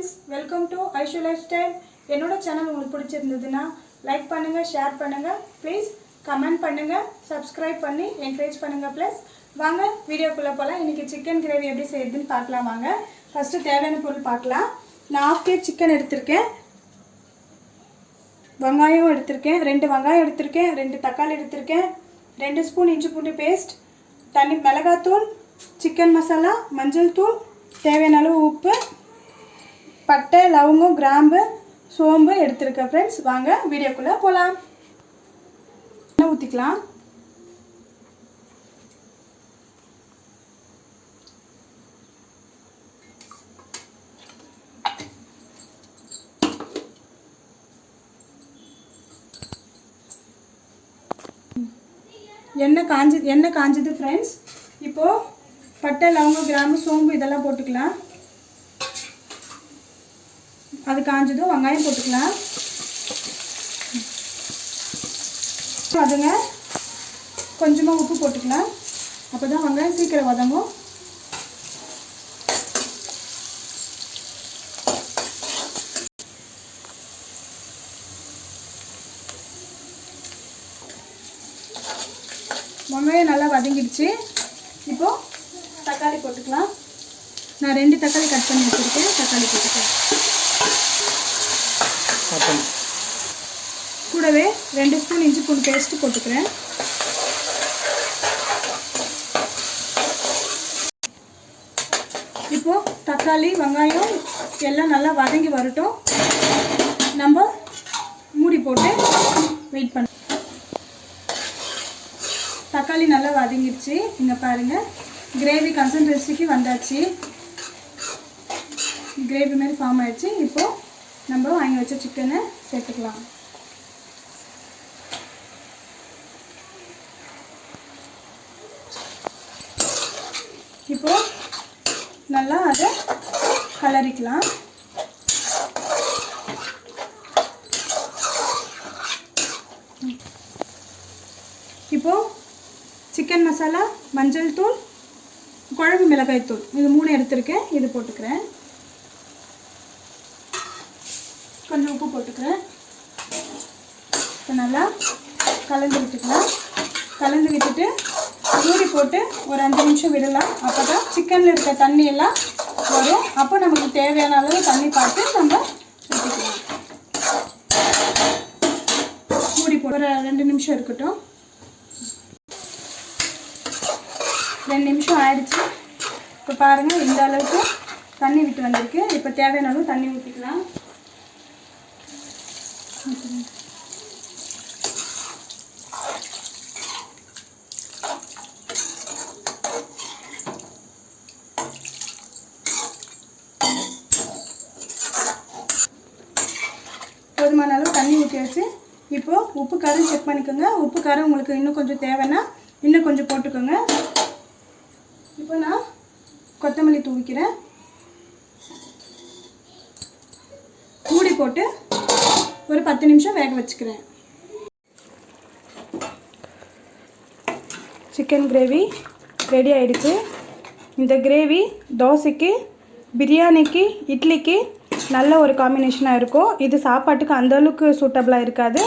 friends, welcome to Aishu Lifestyle. என்னோட channel உங்களுக்கு பிடிச்சிருந்ததுன்னா லைக் பண்ணுங்க, ஷேர் பண்ணுங்க, ப்ளீஸ் கமெண்ட் பண்ணுங்க, சப்ஸ்கிரைப் பண்ணி என்கரேஜ் பண்ணுங்க. ப்ளஸ் வாங்க வீடியோக்குள்ள போலாம். இன்னைக்கு சிக்கன் கிரேவி எப்படி செய்யறதுன்னு பார்க்கலாம் வாங்க. ஃபர்ஸ்ட் தேவையான பொருள் பார்க்கலாம். நான் 1/2 kg சிக்கன் எடுத்துர்க்கேன். வெங்காயம் எடுத்துர்க்கேன், 2 வெங்காயம் எடுத்துர்க்கேன், 2 தக்காளி எடுத்துர்க்கேன், 2 ஸ்பூன் இஞ்சி பூண்டு பேஸ்ட், தனி மிளகாய்த்தூள், சிக்கன் மசாலா, மஞ்சள் தூள், தேவையான அளவு உப்பு, பட்டை, லவங்கம், கிராம்பு, சோம்பு எடுத்துருக்கேன். ஃப்ரெண்ட்ஸ் வாங்க வீடியோக்குள்ளே போகலாம். எண்ணெய் ஊற்றிக்கலாம். எண்ணெய் காஞ்சது ஃப்ரெண்ட்ஸ். இப்போது பட்டை, லவங்கம், கிராம்பு, சோம்பு இதெல்லாம் போட்டுக்கலாம். அது காஞ்சதும் வெங்காயம் போட்டுக்கலாம். அதுங்க கொஞ்சமாக உப்பு போட்டுக்கலாம். அப்போ தான் வெங்காயம் சீக்கிரம் வதங்கும். வெங்காயம் நல்லா வதங்கிடுச்சு. இப்போது தக்காளி போட்டுக்கலாம். நான் 2 தக்காளி கட் பண்ணி வச்சுருக்கேன். தக்காளி போட்டுக்கலாம். கூடவே 2 ஸ்பூன் இஞ்சி பூண்டு பேஸ்ட்டு போட்டுக்கிறேன். இப்போது தக்காளி, வெங்காயம் எல்லாம் நல்லா வதங்கி வரட்டும். நம்ம மூடி போட்டு வெயிட் பண்ண. தக்காளி நல்லா வதங்கிடுச்சு. இங்கே பாருங்கள், கிரேவி கன்சிஸ்டன்சிக்கு வந்தாச்சு. கிரேவி மாதிரி ஃபார்ம் ஆயிடுச்சு. இப்போது நம்ம வாங்கி வச்ச சிக்கனை சேர்த்துக்கலாம். இப்போது நல்லா அதை கலரிக்கலாம். இப்போது சிக்கன் மசாலா, மஞ்சள் தூள், குழம்பு மிளகாய் தூள் இது 3 எடுத்துருக்கேன். இது போட்டுக்கிறேன். கொஞ்சம் உப்பு போட்டுக்கிறேன். இப்போ நல்லா கலந்து விட்டுக்கலாம். கலந்து விட்டுட்டு மூடி போட்டு ஒரு 5 நிமிஷம் விடலாம். அப்போ தான் சிக்கனில் இருக்க தண்ணி எல்லாம் வரும். அப்போ நமக்கு தேவையான அளவு தண்ணி பார்த்து நம்ம ஊற்றிக்கலாம். மூடி போட்டு ஒரு 2 நிமிஷம் இருக்கட்டும். 2 நிமிஷம் ஆயிடுச்சு. இப்போ பாருங்கள், இந்த அளவுக்கு தண்ணி விட்டு வந்திருக்கு. இப்போ தேவையான அளவு தண்ணி ஊற்றிக்கலாம். போதுமான அளவு தண்ணி ஊற்றியாச்சு. இப்போது உப்பு காரம் செக் பண்ணிக்கோங்க. உப்பு காரம் உங்களுக்கு இன்னும் கொஞ்சம் தேவைன்னா இன்னும் கொஞ்சம் போட்டுக்கோங்க. இப்போ நான் கொத்தமல்லி தூவிக்கிறேன். மூடி போட்டு ஒரு 10 நிமிஷம் வேக வச்சுக்கிறேன். சிக்கன் கிரேவி ரெடி ஆயிடுச்சு. இந்த கிரேவி தோசைக்கு, பிரியாணிக்கு, இட்லிக்கு நல்ல ஒரு காம்பினேஷனாக இருக்கும். இது சாப்பாட்டுக்கு அந்தளவுக்கு சூட்டபிளாக இருக்காது.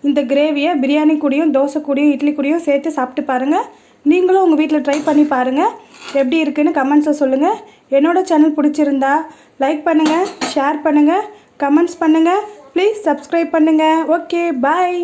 இந்த கிரேவியை பிரியாணி கூடயும், தோசை கூடயும், இட்லி கூடயும் சேர்த்து சாப்பிட்டு பாருங்கள். நீங்களும் உங்கள் வீட்டில் ட்ரை பண்ணி பாருங்கள். எப்படி இருக்குன்னு கமெண்ட்ஸில் சொல்லுங்கள். என்னோடய சேனல் பிடிச்சிருந்தா லைக் பண்ணுங்கள், ஷேர் பண்ணுங்கள், கமெண்ட்ஸ் பண்ணுங்கள், ப்ளீஸ் சப்ஸ்கிரைப் பண்ணுங்கள். ஓகே, பாய்.